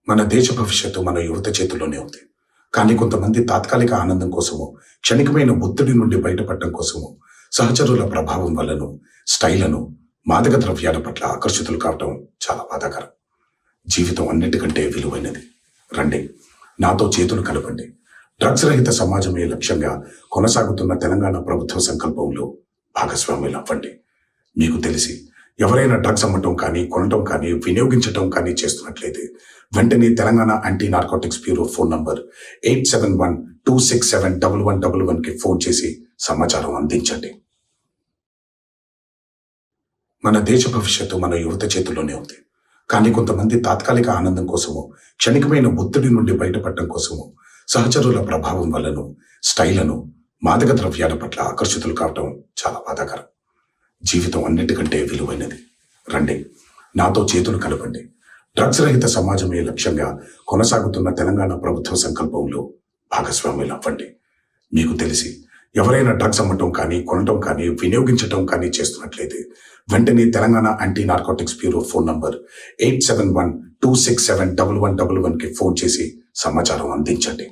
మన దేశ భవిష్యత్తు మన యువత చేతుల్లోనే ఉంది. కానీ కొంతమంది తాత్కాలిక ఆనందం కోసమో, క్షణికమైన ఒత్తిడి నుండి బయటపడటం కోసమో, సహచరుల ప్రభావం వల్లను, స్టైలను, మాదక ద్రవ్యాల పట్ల ఆకర్షితులు కావటం చాలా బాధాకరం. జీవితం అన్నిటికంటే విలువైనది. రండి, నాతో చేతులు కలపండి. డ్రగ్స్ రహిత సమాజమే లక్ష్యంగా కొనసాగుతున్న తెలంగాణ ప్రభుత్వ సంకల్పంలో భాగస్వాములు అవ్వండి. మీకు తెలిసి ఎవరైనా డ్రగ్స్ అమ్మటం కానీ, కొనటం కానీ, వినియోగించటం కానీ చేస్తున్నట్లయితే వెంటనే Telangana anti narcotics bureau phone number 8712671111కి ఫోన్ చేసి సమాచారం అందించండి. మన దేశ భవిష్యత్తు మన యువత చేతుల్లోనే ఉంది. కానీ కొంతమంది తాత్కాలిక ఆనందం కోసమో, క్షణికమైన ఒత్తిడి నుండి బయటపడటం కోసమో, సహచరుల ప్రభావం వల్లను, స్టైలను, మాదక ద్రవ్యాల పట్ల ఆకర్షితులు కావటం చాలా బాధాకరం. జీవితం అన్నిటికంటే విలువైనది. రండి, నాతో చేతులు కలపండి. డ్రగ్స్ రహిత సమాజమే లక్ష్యంగా కొనసాగుతున్న తెలంగాణ ప్రభుత్వ సంకల్పంలో భాగస్వాములు అవ్వండి. మీకు తెలిసి ఎవరైనా డ్రగ్స్ అమ్మటం కానీ, కొనటం కానీ, వినియోగించటం కానీ చేస్తున్నట్లయితే వెంటనే Telangana anti narcotics bureau phone number 8712671111కి ఫోన్ చేసి సమాచారం అందించండి.